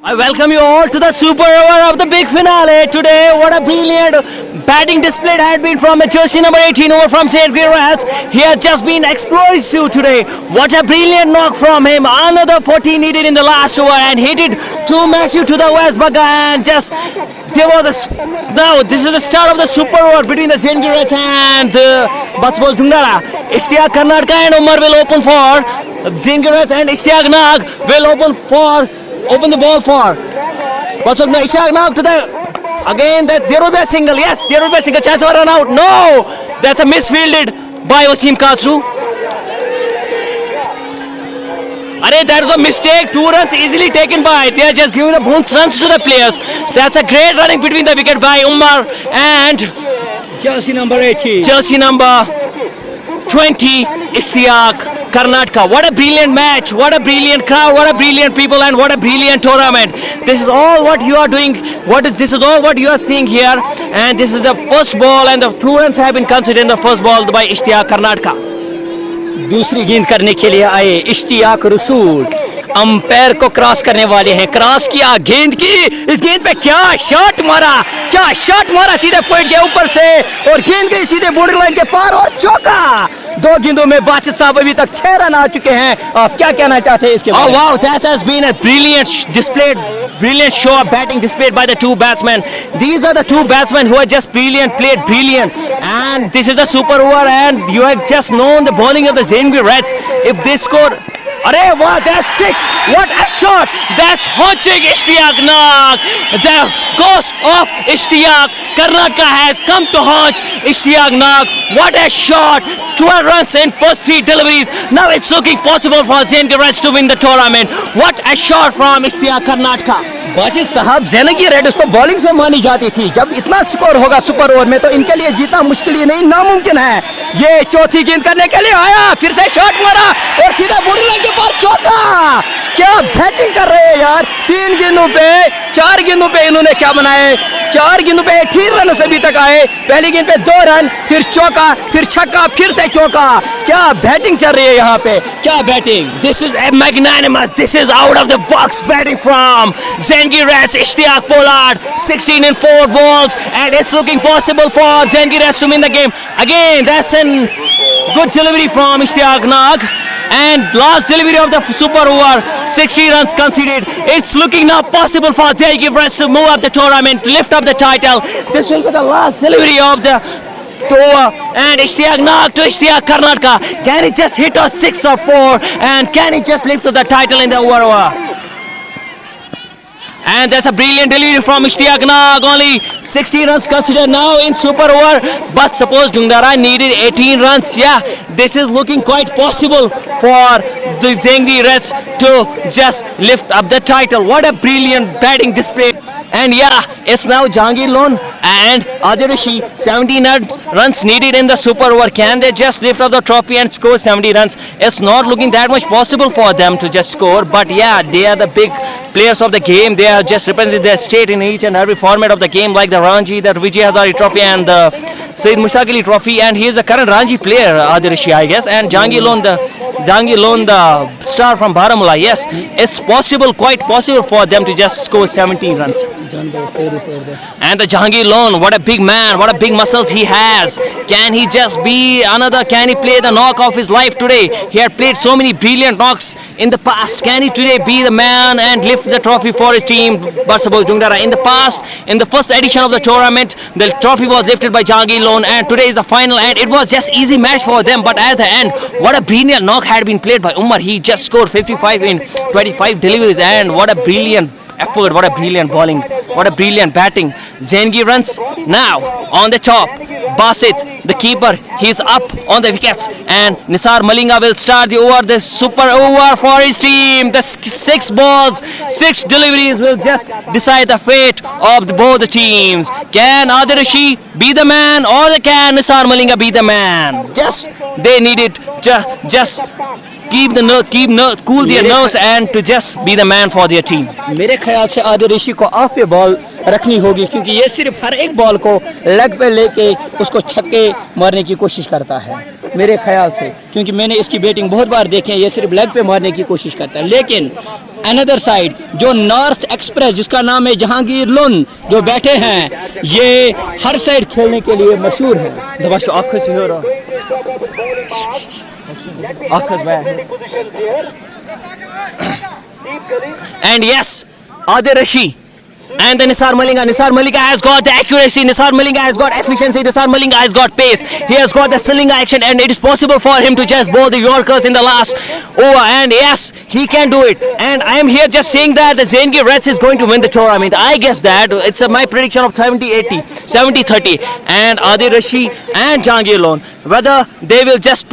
I welcome you all to the super over of the big finale today. What a brilliant batting display had been from a jersey number 18 over from St. Rats. He has just been explosive today. What a brilliant knock from him. Another 40 needed in the last over and hit it too massive to the West Bagga and just there was a now this is the start of the super over between the St. Rats and the Batsball Dungara. Ishtiaq Karnataka and Umar will open for St. Rats and Ishtiaq Nag will open the ball for Basuk Ishaq Nag to the again that there will be a single. Yes, there will be a single chance of a run out. No, that's a misfielded by Wasim Kasru. That is a mistake. 2 runs easily taken by. They are just giving the bounce runs to the players. That's a great running between the wicket by Umar and jersey number 18. Jersey number 20 Ishtiaq Karnataka. What a brilliant match, what a brilliant crowd, what a brilliant people and what a brilliant tournament. This is all what you are doing, this is all what you are seeing here, and this is the first ball and the 2 runs have been considered in the first ball by Ishtiaq Karnataka. दूसरी गेंद करने के लिए आए इश्तियाक रसूल umpire को cross करने वाले हैं. क्रॉस किया, गेंद की, इस गेंद पे क्या शॉट मारा सीधे पॉइंट के ऊपर से और गेंद गई सीधे बॉर्डर लाइन के पार और चौका. 2 गेंदों में बासित साहब अभी तक 6 रन आ चुके हैं. आप क्या कहना चाहते हैं इसके बारे में? Oh wow, that has been a brilliant show of batting displayed by the 2 batsmen. These are the 2 batsmen who are just played brilliant, and this is the super over and you have just known the bowling of the Zengi Reds. If they score wow, that's 6. What a shot. That's haunching Ishtiaq Nag. The ghost of Ishtiaq Karnataka has come to haunt Ishtiaq Nag. What a shot. 12 runs in first 3 deliveries. Now it's looking possible for Zengi Reds to win the tournament. What a shot from Ishtiaq Karnataka. Basit साहब, ज़ेनगी Reds तो bowling से मानी जाती थी. जब इतना score होगा super over में तो इनके लिए जीतना मुश्किल ही नहीं नामुमकिन है. ये चौथी गेंद करने के लिए आया, फिर से शॉट मारा और सीधा बॉडी लाइन के पार चौका. क्या बैटिंग कर रहे हैं यार. 4 गेंदों पे इन्होंने क्या बनाए. 4 गेंदों पे 18 रन अभी तक आए. पहली गेंद पे 2 रन, फिर चौका, फिर छक्का, फिर से चौका. क्या बैटिंग चल रही है यहाँ पे, क्या batting. This is a magnanimous, this is out of the box batting from Zengi Reds. Ishtiaq Pollard 16 in 4 balls and it's looking possible for Zengi Reds to win the game. Again, that's a good delivery from Ishtiaq Nag. And last delivery of the super over, 60 runs conceded. It's looking now possible for Zengi Reds to move up the tournament, lift up the title. This will be the last delivery of the over and Ishtiaq Nag to Ishtiaq Karnataka. Can he just hit a 6 or 4 and can he just lift up the title in the over? And that's a brilliant delivery from Ishtiaq Nag. Only 60 runs considered now in super over. But suppose Dungara needed 18 runs. Yeah, this is looking quite possible for the Zengi Reds to just lift up the title. What a brilliant batting display. And yeah, it's now Jahangir Lone and Adil Rishi. 17 runs needed in the super over. Can they just lift up the trophy and score 70 runs? It's not looking that much possible for them to just score. But yeah, they are the big players of the game. They are just representing their state in each and every format of the game, like the Ranji, the Vijay Hazare Trophy and the Syed Mushtaq Ali Trophy. And he is the current Ranji player, Adil Rishi, I guess. And Jahangir Lone, the star from Baramulla. Yes, it's possible, quite possible for them to just score 17 runs. And the Jahangir Lone, what a big man, what a big muscles he has. Can he just be can he play the knock of his life today? He had played so many brilliant knocks in the past. Can he today be the man and lift the trophy for his team, Batsball Dungara? In the past, in the first edition of the tournament, the trophy was lifted by Jahangir Lone and today is the final and it was just easy match for them. But at the end, what a brilliant knock had been played by Umar. He just scored 55 in 25 deliveries and what a brilliant effort, what a brilliant bowling, what a brilliant batting. Zengi runs now on the top. Basit, the keeper, he's up on the wickets and Nisar Malinga will start the super over for his team. The 6 balls, 6 deliveries will just decide the fate of both the teams. Can Adil Rishi be the man or can Nisar Malinga be the man? They need it just cool their nerves and to just be the man for their team. मेरे ख्याल से आदिल ऋषि को of पे ball रखनी होगी क्योंकि ये सिर्फ हर एक बॉल को लेग पे लेके उसको छक्के मारने की कोशिश करता है मेरे ख्याल से, क्योंकि मैंने इसकी बैटिंग बहुत बार देखी है. ये सिर्फ लेग पे मारने की कोशिश करता है, लेकिन अनदर साइड जो नॉर्थ एक्सप्रेस जिसका नाम है जहांगीर लोन जो बैठे हैं, ये हर साइड खेलने के लिए मशहूर है. Davaş akış yiyor. Akış be. And yes, Adil Rashi and then Nisar Malinga. Nisar Malinga has got the accuracy. Nisar Malinga has got efficiency. Nisar Malinga has got pace. He has got the sling action, and it is possible for him to just bowl the Yorkers in the last over. And yes, he can do it. And I am here just saying that the Zengi Reds is going to win the tournament. I guess that it's my prediction of 70-80, 70-30. And Adil Rashi and Jahangir Lone, whether they will just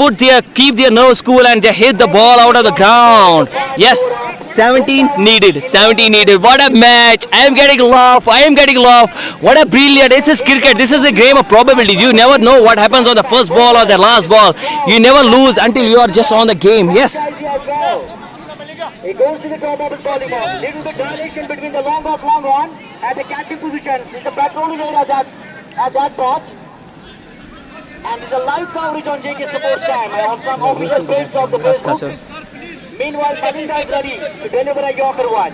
keep their nerves cool and they hit the ball out of the ground. Yes, 17 needed. 17 needed. What a match! I am getting love. I am getting love. What a brilliant! This is cricket. This is a game of probabilities. You never know what happens on the first ball or the last ball. You never lose until you are just on the game. Yes. He goes to the top of his bowling ball. Little bit dilation between the long off, long on and the catching position. It's a patrolling area at that spot. And there's a live coverage on JK Sports Time. I have some official page of the Facebook. Meanwhile, Malinga is ready to deliver a Yorker one.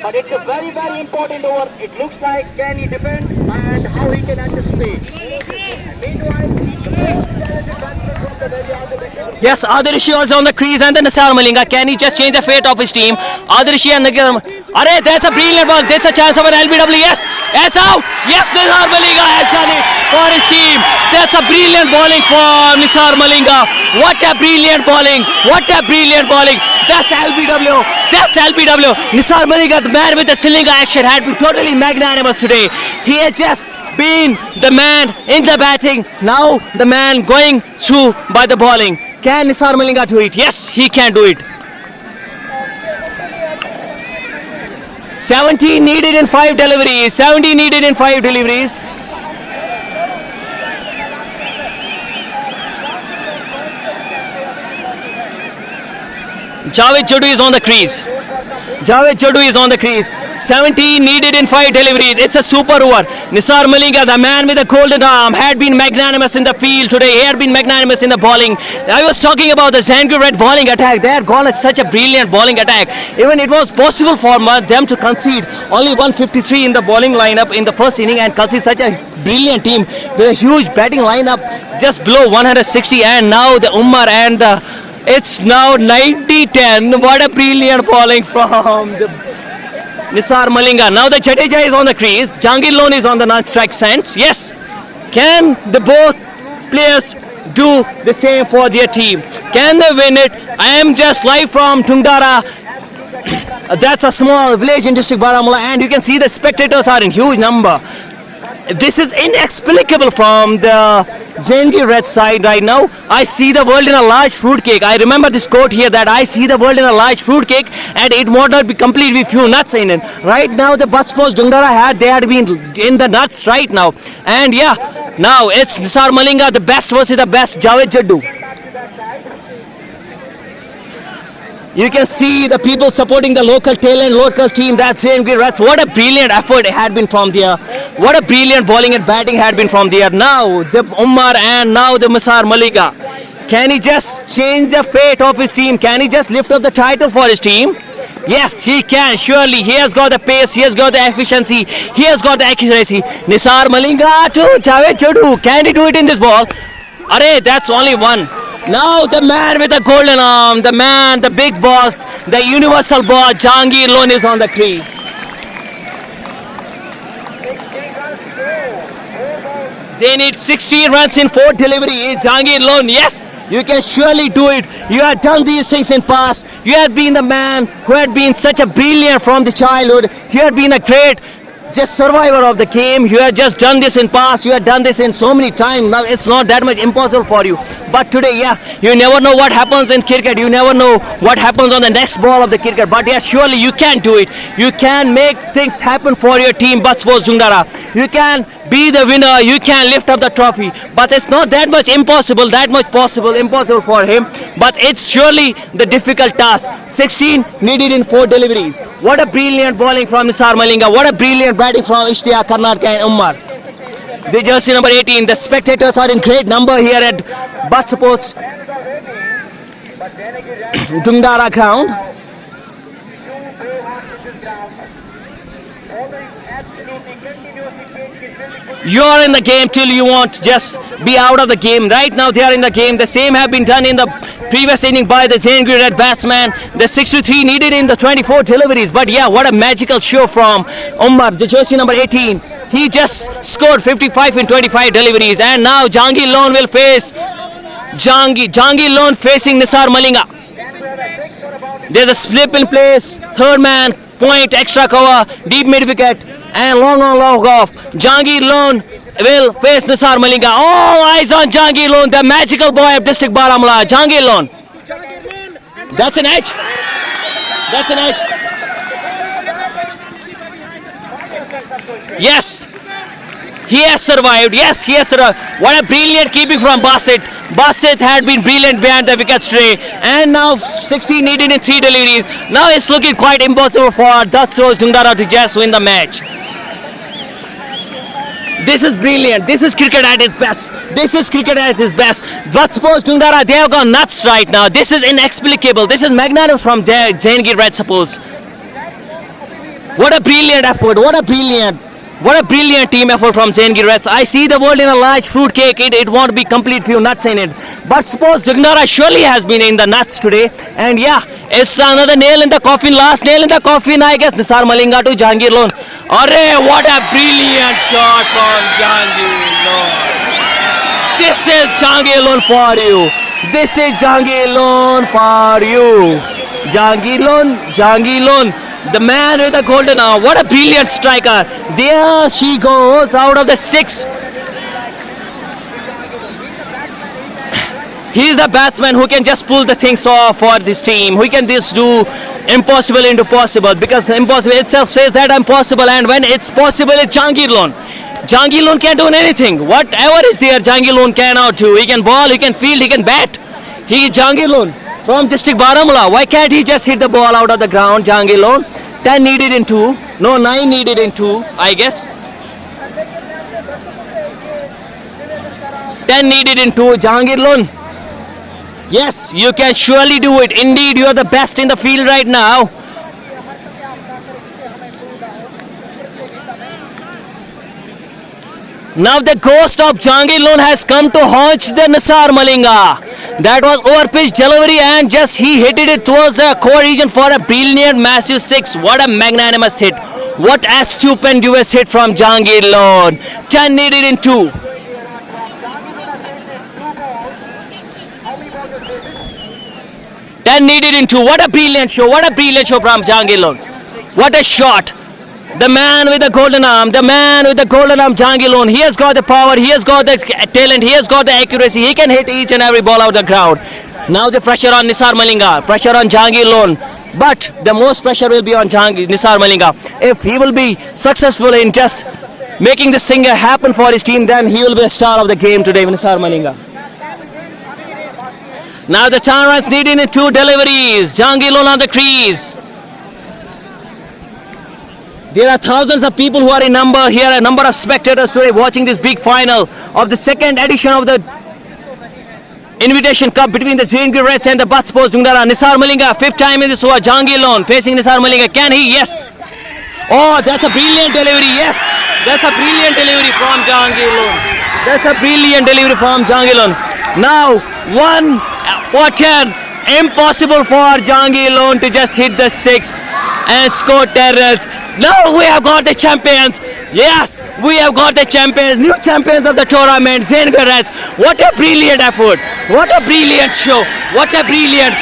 But it's a very, very important over. It looks like can he defend and how he can anticipate. And meanwhile, the most talented batsman from the very opposition. Yes, Adil Rashi also on the crease and then Nisar Malinga. Can he just change the fate of his team? Adil Rashi and Arey, that's a brilliant ball. There's a chance of an LBW. Yes, it's out. Yes, Nisar Malinga has done it for his team. That's a brilliant bowling for Nisar Malinga. What a brilliant bowling. What a brilliant bowling. That's LBW. That's LBW. Nisar Malinga, the man with the cylinder action, had been totally magnanimous today. He has just been the man in the batting. Now the man going through by the bowling. Can Nisar Malinga do it? Yes, he can do it. 70 needed in 5 deliveries. 70 needed in 5 deliveries. Javed Jadoo is on the crease. Javed Jadoo is on the crease. 70 needed in 5 deliveries. It's a super over. Nisar Malinga, the man with the golden arm, had been magnanimous in the field today. He had been magnanimous in the bowling. I was talking about the Zengi Red bowling attack. They had gone at such a brilliant bowling attack. Even it was possible for them to concede only 153 in the bowling lineup in the first inning and concede such a brilliant team with a huge batting lineup just below 160. And now the Umar and it's now 90-10. What a brilliant bowling from the Nisar Malinga. Now the Jadeja is on the crease. Jahangir Lone is on the non-strike stance. Yes. Can the both players do the same for their team? Can they win it? I am just live from Tungdara. That's a small village in district Baramulla, and you can see the spectators are in huge number. This is inexplicable from the Zengi Red side right now. I see the world in a large fruitcake. I remember this quote here that I see the world in a large fruitcake and it would not be complete with few nuts in it. Right now the Batspos Jungdara they had been in the nuts right now. And yeah, now it's Nisar Malinga, the best versus the best, Javed Jadoo. You can see the people supporting the local talent, local team. That's Zengi Reds. What a brilliant effort it had been from there. What a brilliant bowling and batting had been from there. Now the Umar and now the Nisar Malinga. Can he just change the fate of his team? Can he just lift up the title for his team? Yes, he can. Surely he has got the pace, he has got the efficiency, he has got the accuracy. Nisar Malinga to Javed Jadoo. Can he do it in this ball? Arey, that's only one. Now the man with the golden arm, the man, the big boss, the universal boss, Jahangir Lone is on the crease. They need 16 runs in 4 deliveries. Jahangir Lone, yes, you can surely do it. You have done these things in past. You have been the man who had been such a brilliant from the childhood. You had been a great just survivor of the game. You have just done this in past. You have done this in so many times. Now it's not that much impossible for you. But today, yeah, you never know what happens in cricket. You never know what happens on the next ball of the cricket. But yeah, surely you can do it. You can make things happen for your team, Batspos Jungdara. You can be the winner. You can lift up the trophy. But it's not that much impossible, impossible for him. But it's surely the difficult task. 16 needed in 4 deliveries. What a brilliant bowling from Nisar Malinga. What a brilliant batting from Ishtiyaq Karnataka and Umar. The jersey number 18. The spectators are in great number here at Batspos Jungdara ground. You're in the game till you want just be out of the game. Right now they are in the game. The same have been done in the previous inning by the Zangir Red batsman. The 63 needed in the 24 deliveries. But yeah, what a magical show from Umar, the jersey number 18. He just scored 55 in 25 deliveries. And now Jahangir Lone will face Jahangir Lone facing Nisar Malinga. There's a slip in place. Third man, point, extra cover, deep mid wicket. And long on, long off. Jahangir Lone will face Nisar Malinga. All eyes on Jahangir Lone, the magical boy of District Baramulla. Jahangir Lone. That's an edge. That's an edge. Yes. He has survived. Yes, he has survived. What a brilliant keeping from Bassett. Bassett had been brilliant behind the wicket stray. And now 16 needed in 3 deliveries. Now it's looking quite impossible for Datsros Dungdara to just win the match. This is brilliant. This is cricket at its best. This is cricket at its best. But suppose Dungdara, they have gone nuts right now. This is inexplicable. This is magnanimous from Zangir Red, suppose. What a brilliant effort. What a brilliant team effort from Zangir Reds. I see the world in a large fruit cake. It won't be complete few nuts in it. But suppose Dungdara surely has been in the nuts today. And yeah, it's another nail in the coffin. Last nail in the coffin, I guess. Nisar Malinga to Jahangir Lone. Arre, what a brilliant shot from Jahangir Lone. This is Jahangir Lone for you. This is Jahangir Lone for you. Jahangir Lone. The man with the golden arm. What a brilliant striker. There she goes out of the 6. He is the batsman who can just pull the things off for this team. Who can just do impossible into possible. Because impossible itself says that impossible. And when it's possible, it's Jahangir Lone. Jahangir Lone can't do anything. Whatever is there, Jahangir Lone cannot do. He can ball, he can field, he can bat. He is Jahangir Lone from District Baramulla. Why can't he just hit the ball out of the ground, Jahangir Lone? 10 needed in 2. No, 9 needed in 2, I guess. 10 needed in 2, Jahangir Lone. Yes, you can surely do it. Indeed, you are the best in the field right now. Now the ghost of Jahangir Lone has come to haunt the Nisar Malinga. That was overpitched delivery and just he hit it towards the core region for a brilliant massive 6. What a magnanimous hit. What a stupendous hit from Jahangir Lone. 10 needed in 2. Needed in 2. What a brilliant show. What a brilliant show from Jahangir Lone. What a shot. The man with the golden arm. The man with the golden arm, Jahangir Lone. He has got the power. He has got the talent. He has got the accuracy. He can hit each and every ball out of the ground. Now the pressure on Nisar Malinga. Pressure on Jahangir Lone. But the most pressure will be on Nisar Malinga. If he will be successful in just making this thing happen for his team, then he will be a star of the game today, Nisar Malinga. Now the 10 runs needed in 2 deliveries. Jahangir Lone on the crease. There are thousands of people who are in number here, a number of spectators today watching this big final of the 2nd edition of the Invitation Cup between the Zangir Reds and the Batspos Dungdara. Nisar Malinga, 5th time in this over. Jahangir Lone facing Nisar Malinga. Can he? Yes. Oh, that's a brilliant delivery. Yes. That's a brilliant delivery from Jahangir Lone. That's a brilliant delivery from Jahangir Lone. Now, 1 for 10. Impossible for Jahangir Lone to just hit the 6 and score 10 runs. Now we have got the champions. Yes, we have got the champions, new champions of the tournament, Zangir Reds. What a brilliant effort. What a brilliant show. What a brilliant.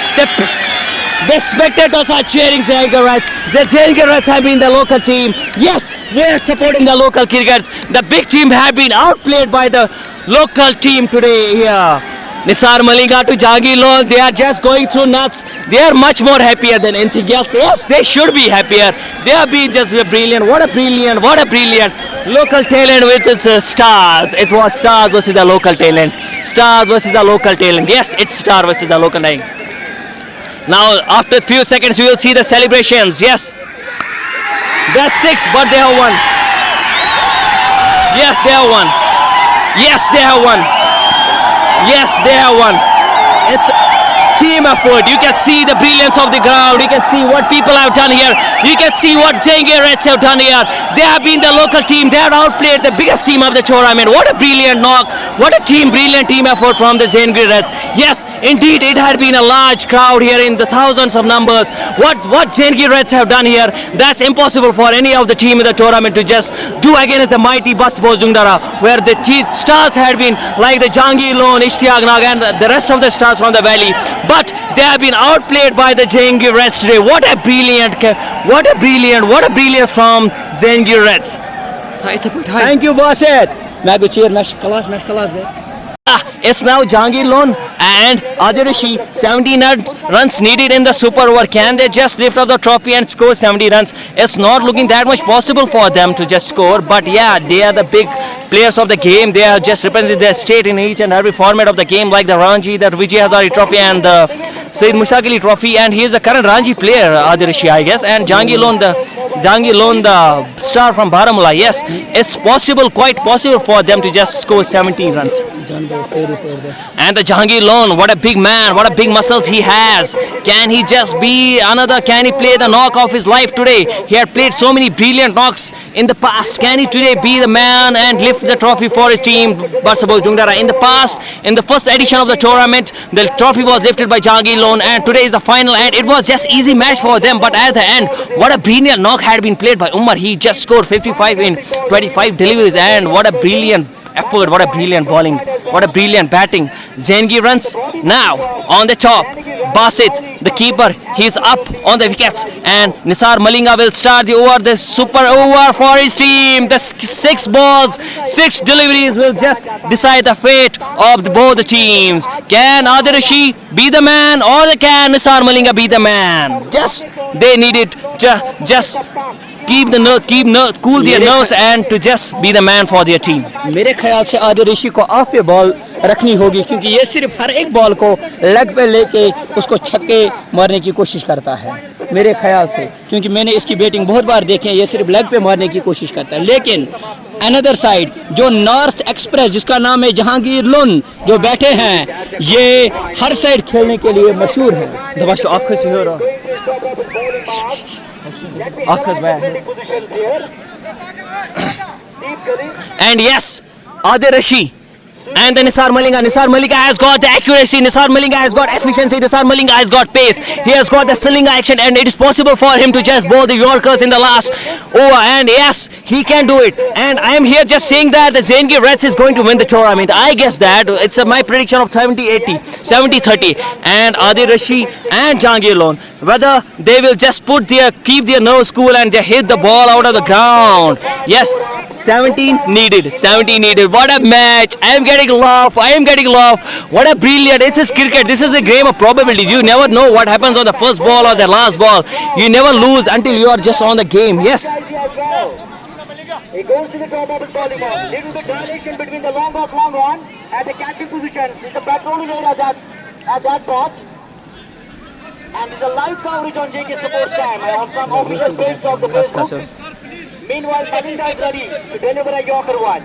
The spectators are cheering Zangir Reds. The Zangir Reds have been the local team. Yes, we are supporting the local cricketers. The big team have been outplayed by the local team today here. Nisar Malinga to Jahangir Lone, they are just going through nuts. They are much more happier than anything else. Yes, they should be happier. They have been just brilliant. What a brilliant local talent with its stars. It was stars versus the local talent. Stars versus the local talent. Yes, it's star versus the local talent. Now, after a few seconds, you will see the celebrations. Yes, that's 6, but they have won. Yes, they have won. Yes, they have won. Yes, they have won. team effort. You can see the brilliance of the ground. You can see what people have done here. You can see what Zengi Reds have done here. They have been the local team. They have outplayed the biggest team of the tournament. What a brilliant knock. What a brilliant team effort from the Zengi Reds. Yes, indeed, it had been a large crowd here in the thousands of numbers. What Zengi Reds have done here, that's impossible for any of the team in the tournament to just do against the mighty Batspor Jungdara, where the stars had been like the Jangir Lone, Ishtiaq Nag and the rest of the stars from the valley. But they have been outplayed by the Zengi Reds today. What a brilliance from Zengi Reds. Thank you, Basit. मैं भी chair match class गए. It's now Jangir Lone and Adil Rishi. 17 runs needed in the super over. Can they just lift up the trophy and score 70 runs? It's not looking that much possible for them to just score. But yeah, they are the big players of the game. They are just representing their state in each and every format of the game, like the Ranji, the Vijay Hazare Trophy, and the Syed Mushtaq Ali Trophy. And he is the current Ranji player, Adil Rishi, I guess. And Jangir Lone, the star from Baramulla. Yes, it's possible, quite possible for them to just score 17 runs. And the Jangir Lone, what a big man, what a big muscles he has. Can he just be can he play the knock of his life today? He had played so many brilliant knocks in the past. Can he today be the man and lift the trophy for his team, Batspor Jungdara? In the past, in the first edition of the tournament, the trophy was lifted by Jangir Lone, and today is the final, and it was just easy match for them. But at the end, what a brilliant knock had been played by Umar. He just scored 55 in 25 deliveries, and what a brilliant effort, what a brilliant bowling, what a brilliant batting. Zengi runs now on the top. Basit, the keeper, he's up on the wickets, and Nisar Malinga will start the super over for his team. The 6 balls, 6 deliveries will just decide the fate of both the teams. Can Adil Rishi be the man, or can Nisar Malinga be the man? They needed just cool their nerves and to just be the man for their team. मेरे ख्याल से आदिल ऋषि को of पे ball रखनी होगी, क्योंकि ये सिर्फ हर एक बॉल को लेग पे लेके उसको छक्के मारने की कोशिश करता है मेरे ख्याल से, क्योंकि मैंने इसकी बैटिंग बहुत बार देखी है. ये सिर्फ लेग पे मारने की कोशिश करता है. लेकिन अनदर साइड जो नॉर्थ एक्सप्रेस, जिसका नाम है जहांगीर लोन, जो बैठे हैं, ये हर साइड खेलने के लिए मशहूर है. And yes, Adil Rishi and then Nisar Malinga. Nisar Malinga has got the accuracy, Nisar Malinga has got efficiency, Nisar Malinga has got pace, he has got the slinger action, and it is possible for him to just bowl the Yorkers in the last over. And yes, he can do it. And I am here just saying that the Zengi Reds is going to win the tournament. I guess that it's my prediction of 70-80, 70-30. And Adil Rishi and Jangir Lone, whether they will just keep their nerves cool and they hit the ball out of the ground. Yes, 17 needed. What a match. I am getting love. What a brilliant. This is cricket. This is a game of probabilities. You never know what happens on the first ball or the last ball. You never lose until you are just on the game. Yes. He goes to the top of his bowling arm. Little bit dilation between the long on and the catching position. It's a patrolling area at that spot. And there's a live coverage on JK Sports Time. I have some official points of the Facebook. Meanwhile, Malinga is ready to deliver a Yorker one.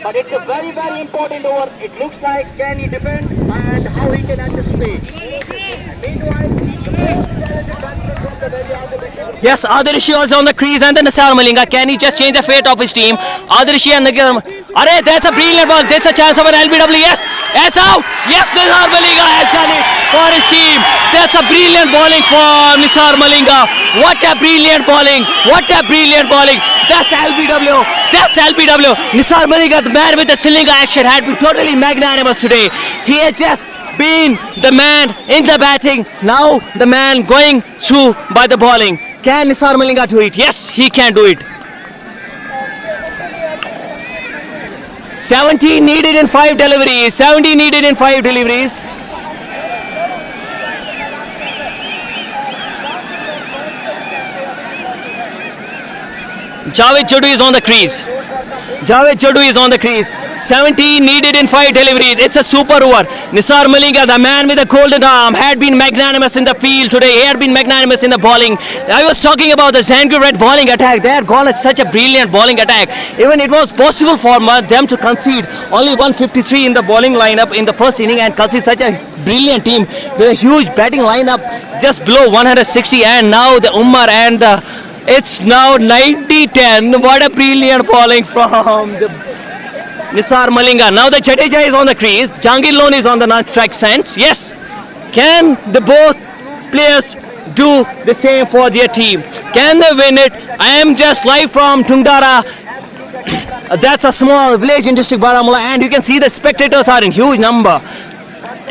But it's a very, very important over. It looks like can he defend and how he can anticipate. And meanwhile, the most talented batsman from the very opposition. Yes, Adil Rishi also on the crease, and then Nisar Malinga. Can he just change the fate of his team? Adil Rishi and that's a brilliant ball. There's a chance of an LBW. Yes, it's out. Yes, Nisar Malinga has done it for his team. That's a brilliant bowling for Nisar Malinga. What a brilliant bowling. That's LBW. Nisar Malinga, the man with the slinger action, had been totally magnanimous today. He has just been the man in the batting, now the man going through by the bowling. Can Nisar Malinga do it? Yes, he can do it. 70 needed in 5 deliveries. Javed Jadu is on the crease. Javed Jadu is on the crease. 17 needed in 5 deliveries. It's a super over. Nisar Malinga, the man with the golden arm, had been magnanimous in the field today. He had been magnanimous in the bowling. I was talking about the Zangu Red bowling attack. They had gone at such a brilliant bowling attack. Even it was possible for them to concede only 153 in the bowling lineup in the first inning and concede such a brilliant team with a huge batting lineup just below 160. And now the Umar and it's now 90-10. What a brilliant bowling from the Nisar Malinga. Now the Jadeja is on the crease. Jangir Lone is on the non-strike stance. Yes. Can the both players do the same for their team? Can they win it? I am just live from Tungdara. That's a small village in district Baramulla, and you can see the spectators are in huge number.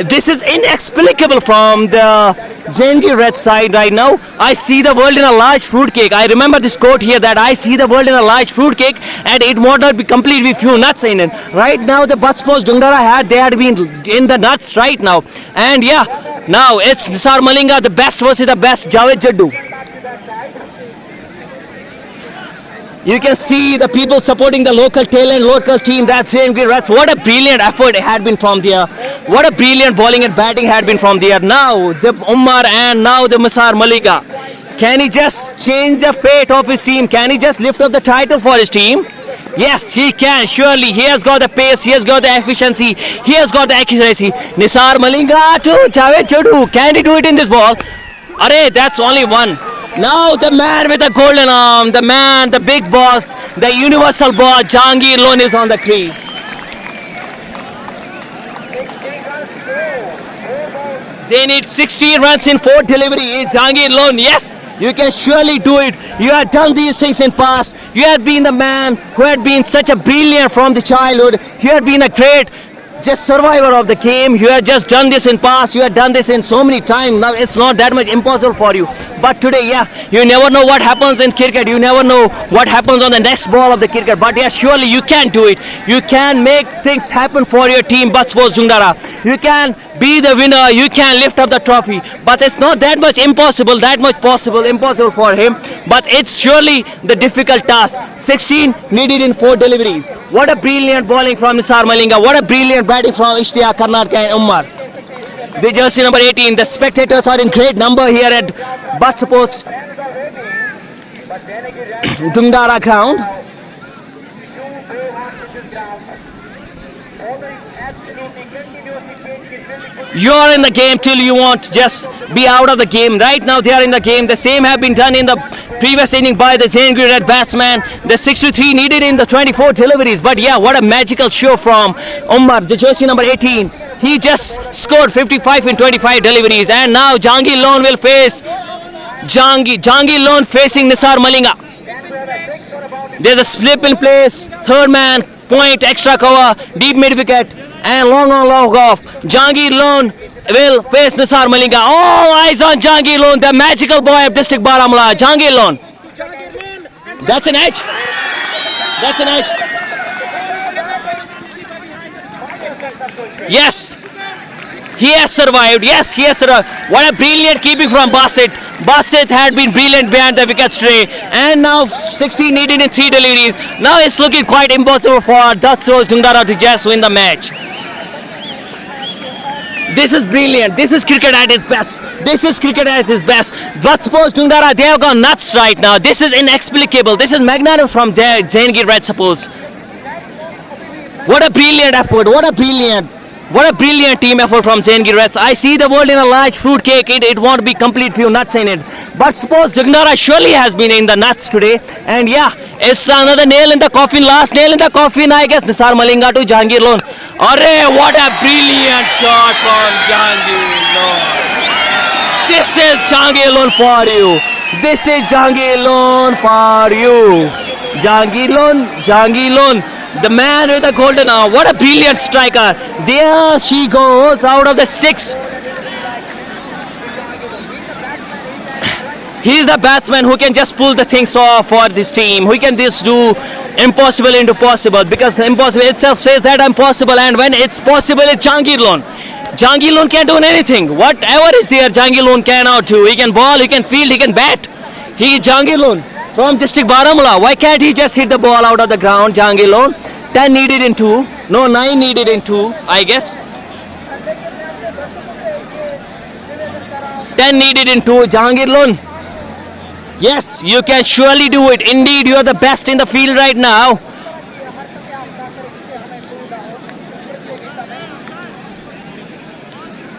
This is inexplicable from the Zengi Red side right now. I see the world in a large fruitcake. I remember this quote here that I see the world in a large fruitcake and it would not be complete with few nuts in it. Right now the Batspos Dungdara they had been in the nuts right now. And yeah, now it's Nisar Malinga, the best versus the best, Javed Jaddu. You can see the people supporting the local talent, local team. That's Zengi Reds. What a brilliant effort it had been from there. What a brilliant bowling and batting had been from there. Now the Umar and now the Nisar Malinga. Can he just change the fate of his team? Can he just lift up the title for his team? Yes, he can. Surely he has got the pace, he has got the efficiency, he has got the accuracy. Nisar Malinga to Javed Jadu. Can he do it in this ball? Arey, that's only one. Now the man with the golden arm, the man, the big boss, the universal boss, Jangir Lone is on the crease. They need 16 runs in 4 deliveries. Jangir Lone, yes, you can surely do it. You have done these things in past. You have been the man who had been such a brilliant from the childhood. You had been a great just survivor of the game. You have just done this in past. You have done this in so many times. Now it's not that much impossible for you. But today, yeah, you never know what happens in cricket. You never know what happens on the next ball of the cricket. But yeah, surely you can do it. You can make things happen for your team, Batspos Dungdara. You can be the winner. You can lift up the trophy. But it's not that much impossible, impossible for him. But it's surely the difficult task. 16 needed in 4 deliveries. What a brilliant bowling from Nisar Malinga. What a brilliant batting from Ishtiyaq Karnataka and Umar. The jersey number 18. The spectators are in great number here at Batspos Dungdara ground. You are in the game till you want just be out of the game. Right now they are in the game. The same have been done in the previous inning by the Zengi Red batsman. The 63 needed in the 24 deliveries. But yeah, what a magical show from Umar, the jersey number 18. He just scored 55 in 25 deliveries. And now Jangir Lone will face Jangir Lone facing Nisar Malinga. There's a slip in place. Third man, point, extra cover, deep mid wicket. And long on, long off. Jangir Lone will face Nisar Malinga. All eyes on Jangir Lone, the magical boy of district Baramulla. Jangir Lone. That's an edge. That's an edge. Yes. He has survived. Yes, he has survived. What a brilliant keeping from Bassett. Bassett had been brilliant behind the wicket stray. And now 16 needed in 3 deliveries. Now it's looking quite impossible for Batspos Dungdara to just win the match. This is brilliant. This is cricket at its best. This is cricket at its best. Batspos Dungdara, they have gone nuts right now. This is inexplicable. This is magnanimous from Zengi Red suppose. What a brilliant effort. What a brilliant team effort from Zengi Reds. I see the world in a large fruit cake. It won't be complete few nuts in it. But suppose Dungdara surely has been in the nuts today. And yeah, it's another nail in the coffin. Last nail in the coffin, I guess. Nisar Malinga to Jangir Lone. Arey, what a brilliant shot from Jangir Lone. This is Jangir Lone for you. This is Jangir Lone for you. Jangir Lone. The man with the golden arm. What a brilliant striker. There she goes out of the 6. He is a batsman who can just pull the things off for this team. Who can just do impossible into possible. Because impossible itself says that I'm possible. And when it's possible, it's Jangir Lone. Jangir Lone can't do anything. Whatever is there, Jangir Lone cannot do. He can ball, he can field, he can bat. He is Jangir Lone. from district Baramulla. Why can't he just hit the ball out of the ground, Jahangir Lone? 10 needed in 2. No, 9 needed in 2, I guess. 10 needed in 2, Jahangir Lone. Yes, you can surely do it. Indeed, you are the best in the field right now.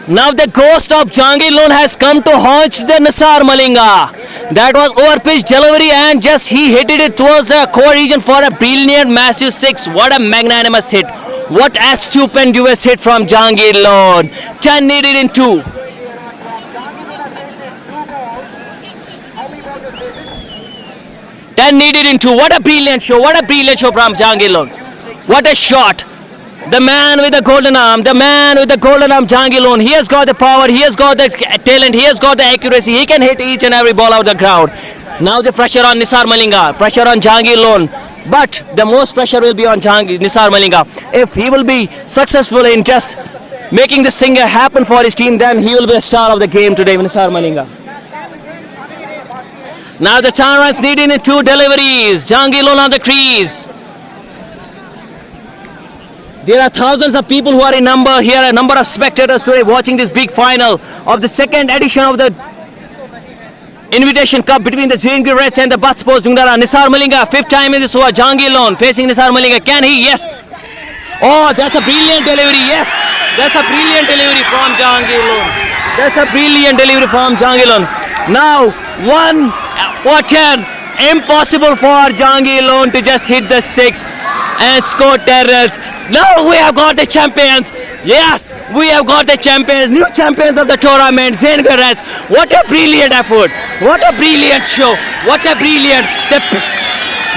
Now the ghost of Jahangir Lone has come to haunt the Nisar Malinga. That was overpitch delivery and just he hit it towards the core region for a brilliant massive 6. What a magnanimous hit. What a stupendous hit from Jahangir Lone. 10 needed in 2. 10 needed in 2. What a brilliant show. What a brilliant show from Jahangir Lone. What a shot. The man with the golden arm, Jahangir Lone. He has got the power, he has got the talent, he has got the accuracy. He can hit each and every ball out of the ground. Now the pressure on Nisar Malinga, pressure on Jahangir Lone. But the most pressure will be on Nisar Malinga. If he will be successful in just making this thing happen for his team, then he will be the star of the game today, Nisar Malinga. Now the 10 runs needed in 2 deliveries. Jahangir Lone on the crease. There are thousands of people who are in number here, a number of spectators today watching this big final of the second edition of the Invitation Cup between the Zengir Reds and the Butt Sports Jungdara. Nisar Malinga, 5th time in this over. Jahangir Lone facing Nisar Malinga. Can he? Yes. Oh, that's a brilliant delivery. Yes. That's a brilliant delivery from Jahangir Lone. That's a brilliant delivery from Jahangir Lone. Now, 1 for 10. Impossible for Jahangir Lone to just hit the 6 and score 10 runs. Now we have got the champions. Yes, we have got the champions, new champions of the tournament, Zengir Reds. What a brilliant effort. What a brilliant show. What a brilliant.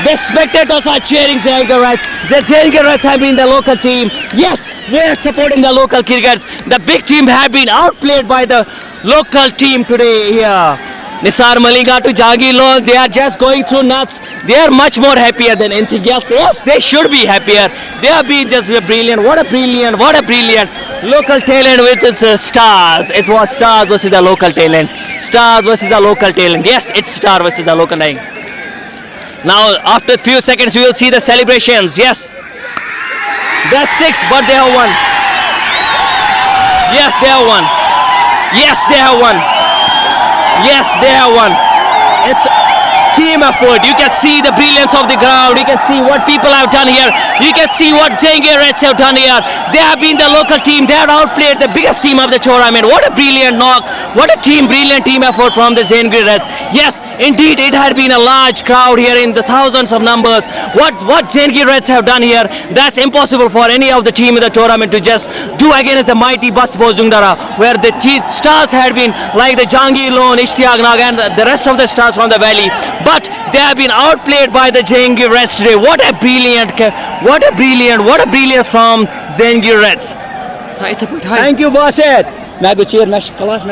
The spectators are cheering Zengir Reds. The Zengir Reds have been the local team. Yes, we are supporting the local crickets. The big team have been outplayed by the local team today here. Nisar Malinga to Jahangir Lone, they are just going through nuts. They are much more happier than anything else. Yes, they should be happier. They have been just brilliant. What a brilliant local talent with its stars. It was stars versus the local talent. Stars versus the local talent. Yes, it's star versus the local talent. Now, after a few seconds, you will see the celebrations. Yes, that's 6, but they have won. Yes, they have won. Yes, they have won. Yes, they have won. It's team effort. You can see the brilliance of the ground. You can see what people have done here. You can see what Zengir Reds have done here. They have been the local team. They have outplayed the biggest team of the tournament. What a brilliant knock. What a brilliant team effort from the Zengir Reds. Yes, indeed, it had been a large crowd here in the thousands of numbers. What Zengir Reds have done here, that's impossible for any of the team in the tournament to just do against the mighty Butt Sports Jungdara, where the stars had been like the Jahangir Lone, Ishtiaq Nag and the rest of the stars from the valley. But they have been outplayed by the Zengir Reds today. What a brilliance from Zengir Reds. Thank you, Basit. मैं भी chair match class